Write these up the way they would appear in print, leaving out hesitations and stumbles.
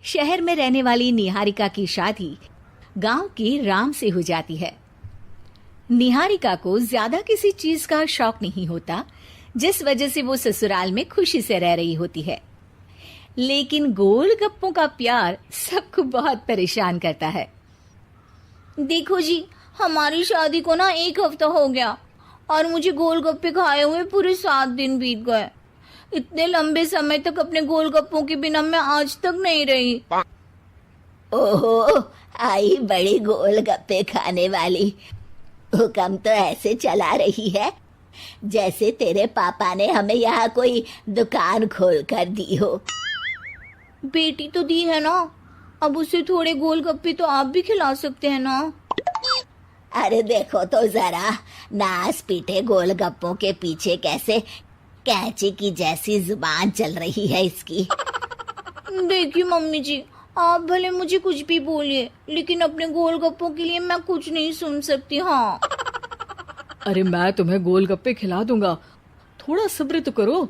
शहर में रहने वाली निहारिका की शादी गांव के राम से हो जाती है। निहारिका को ज्यादा किसी चीज का शौक नहीं होता, जिस वजह से वो ससुराल में खुशी से रह रही होती है। लेकिन गोलगप्पों का प्यार सबको बहुत परेशान करता है। देखो जी, हमारी शादी को ना 1 हफ्ता हो गया और मुझे गोलगप्पे खाए हुए पूरे 7 दिन बीत गए। इतने लंबे समय तक अपने गोलगप्पों के बिना मैं आज तक नहीं रही। ओहो, आई बड़ी गोलगप्पे खाने वाली। हुक्म तो ऐसे चला रही है जैसे तेरे पापा ने हमें यहाँ कोई दुकान खोल कर दी हो। बेटी तो दी है ना, अब उसे थोड़े गोलगप्पे तो आप भी खिला सकते हैं ना। अरे देखो तो जरा, नास पीटे गोलगप्पों के पीछे कैसे कैंची की जैसी जुबान चल रही है इसकी। देखिए मम्मी जी, आप भले मुझे कुछ भी बोलिए, लेकिन अपने गोलगप्पों के लिए मैं कुछ नहीं सुन सकती। हाँ, अरे मैं तुम्हें गोलगप्पे खिला दूंगा, थोड़ा सब्र तो करो।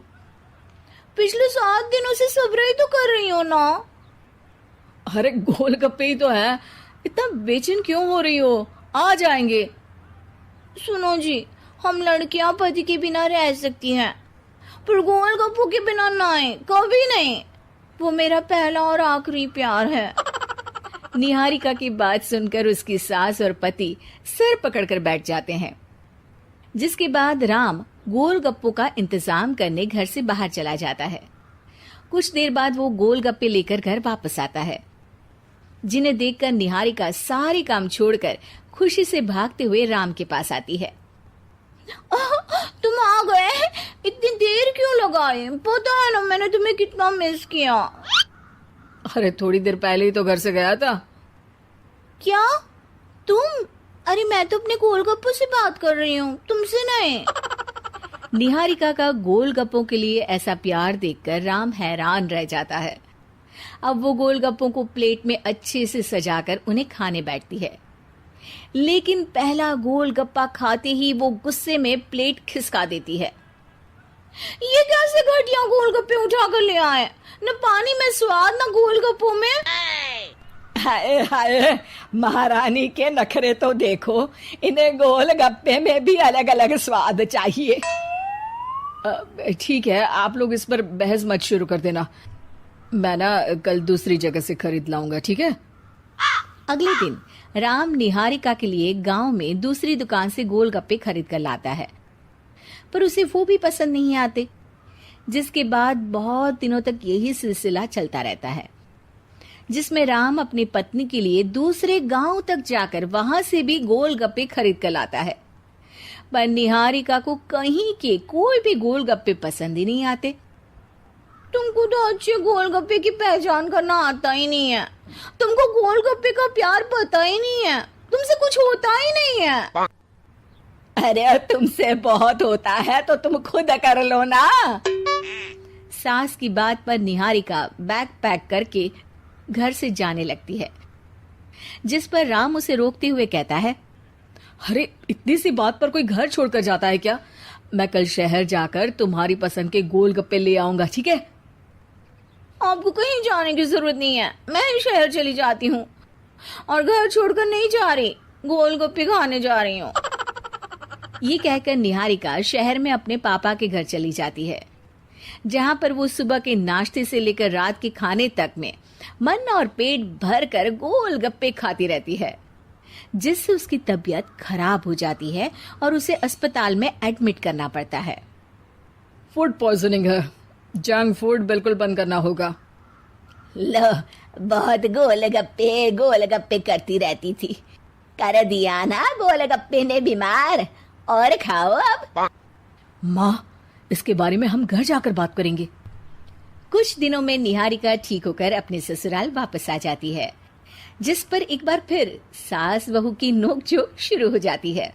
पिछले 7 दिनों से सब्र ही तो कर रही हो ना। अरे गोलगप्पे ही तो है, इतना बेचैन क्यों हो रही हो? आ जाएंगे। सुनो जी, हम लड़कियां पति के बिना रह सकती हैं, पर गोलगप्पों के बिना नहीं, कभी नहीं। वो मेरा पहला और आखिरी प्यार है। निहारिका की बात सुनकर उसकी सास और पति सिर पकड़कर बैठ जाते हैं। जिसके बाद राम गोलगप्पों का इंतजाम करने घर से बाहर चला जाता है। कुछ देर बाद वो गोलगप्पे लेकर घर वापस आता है, जिन्हें देखकर निहारिका सारे काम छोड़कर खुशी से भागते हुए राम के पास आती है। तुम आ गए? इतनी देर क्यों लगाए? पता है ना मैंने तुम्हें कितना मिस किया। अरे थोड़ी देर पहले ही तो घर से गया था। क्या तुम? अरे मैं तो अपने गोलगप्पों से बात कर रही हूँ, तुमसे नहीं। निहारिका का गोलगप्पों के लिए ऐसा प्यार देखकर राम हैरान रह जाता है। अब वो गोलगप्पों को प्लेट में अच्छे से सजाकर उन्हें खाने बैठती है, लेकिन पहला गोलगप्पा खाते ही वो गुस्से में प्लेट खिसका देती है। ये कैसे घटिया गोलगप्पे उठा कर ले आए? न पानी में स्वाद, न गोलगप्पों में। हाय हाय, महारानी के नखरे तो देखो, इन्हें गोलगप्पे में भी अलग अलग स्वाद चाहिए। ठीक है, आप लोग इस पर बहस मत शुरू कर देना, मैं ना कल दूसरी जगह से खरीद लाऊंगा, ठीक है? अगले दिन राम निहारिका के लिए गांव में दूसरी दुकान से गोलगप्पे खरीद कर लाता है, पर उसे वो भी पसंद नहीं आते। जिसके बाद बहुत दिनों तक यही सिलसिला चलता रहता है, जिसमें राम अपनी पत्नी के लिए दूसरे गांव तक जाकर वहां से भी गोलगप्पे खरीद कर लाता है, पर निहारिका को कहीं के कोई भी गोलगप्पे पसंद ही नहीं आते। तुमको तो अच्छे गोलगप्पे की पहचान करना आता ही नहीं है। तुमको गोलगप्पे का प्यार पता ही नहीं है, तुमसे कुछ होता ही नहीं है। अरे तुमसे बहुत होता है तो तुम खुद कर लो ना। सास की बात पर निहारिका बैग पैक करके घर से जाने लगती है, जिस पर राम उसे रोकते हुए कहता है, अरे इतनी सी बात पर कोई घर छोड़कर जाता है क्या? मैं कल शहर जाकर तुम्हारी पसंद के गोलगप्पे ले आऊंगा, ठीक है? आपको कहीं जाने की जरूरत नहीं है, मैं ही शहर चली जाती हूँ और घर छोड़कर नहीं जा रही, गोलगप्पे खाने जा रही हूँ। ये कहकर निहारिका शहर में अपने पापा के घर चली जाती है, जहां पर वो सुबह के नाश्ते से लेकर रात के खाने तक में मन और पेट भर कर गोलगप्पे खाती रहती है, जिससे उसकी तबीयत खराब हो जाती है और उसे अस्पताल में एडमिट करना पड़ता है। फूड पॉइजनिंग है, जंक फूड बिल्कुल बंद करना होगा। लो, बहुत गोलगप्पे गोलगप्पे करती रहती थी, कर दिया ना गोलगप्पे ने बीमार। और खाओ अब। माँ, इसके बारे में हम घर जाकर बात करेंगे। कुछ दिनों में निहारिका ठीक होकर अपने ससुराल वापस आ जाती है, जिस पर एक बार फिर सास बहू की नोकझोंक शुरू हो जाती है।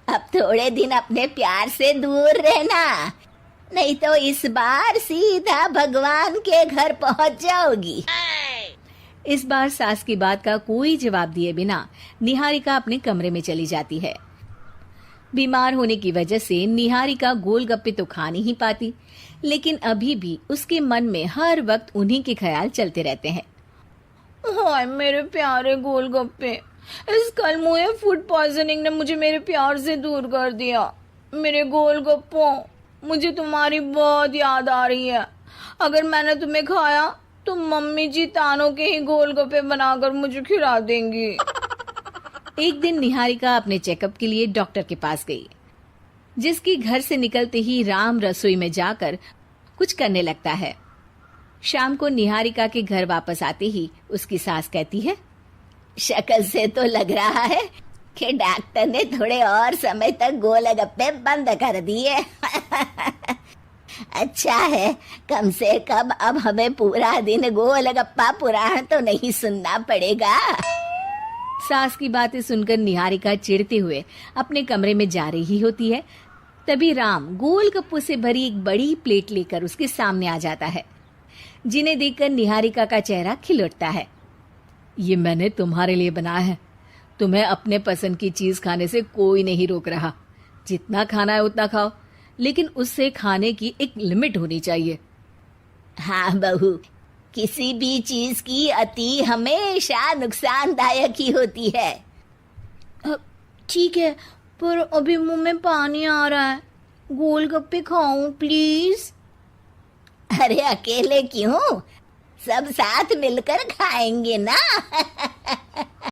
अब थोड़े दिन अपने प्यार से दूर रहना, नहीं तो इस बार सीधा भगवान के घर पहुंच जाओगी। इस बार सास की बात का कोई जवाब दिए बिना निहारिका अपने कमरे में चली जाती है। बीमार होने की वजह से निहारिका गोलगप्पे तो खा नहीं पाती, लेकिन अभी भी उसके मन में हर वक्त उन्हीं के ख्याल चलते रहते हैं। हाय मेरे प्यारे गोलगप्पे, इस कलमुए फूड पॉइजनिंग ने मुझे मेरे प्यार से दूर कर दिया। मेरे गोलगप्पों, मुझे तुम्हारी बहुत याद आ रही है। अगर मैंने तुम्हें खाया तो मम्मी जी तानों के ही गोलगप्पे बनाकर मुझे खिला देंगी। एक दिन निहारिका अपने चेकअप के लिए डॉक्टर के पास गई, जिसकी घर से निकलते ही राम रसोई में जाकर कुछ करने लगता है। शाम को निहारिका के घर वापस आते ही उसकी सास कहती है, शक्ल से तो लग रहा है कि डॉक्टर ने थोड़े और समय तक गोलगप्पे बंद कर दिए। अच्छा है, कम से कम अब हमें पूरा दिन गोलगप्पा पुराण तो नहीं सुनना पड़ेगा। सास की बातें सुनकर निहारिका चिढ़ते हुए अपने कमरे में जा रही होती है। तभी राम गोलगप्पों से भरी एक बड़ी प्लेट लेकर उसके सामने आ जाता है, जिन्हें देखकर निहारिका का चेहरा खिल उठता है। ये मैंने तुम्हारे लिए बनाया है। तुम्हें अपने पसंद की चीज खाने से कोई नहीं रोक रहा। जितना खाना है उतना खाओ, लेकिन उससे खाने की एक लिमिट होनी चाहिए। हाँ बहू, किसी भी चीज की अति हमेशा नुकसानदायक ही होती है। ठीक है, पर अभी मुंह में पानी आ रहा है। गोलगप्पे खाऊं प्लीज? अरे अकेले क्यों, सब साथ मिलकर खाएंगे ना।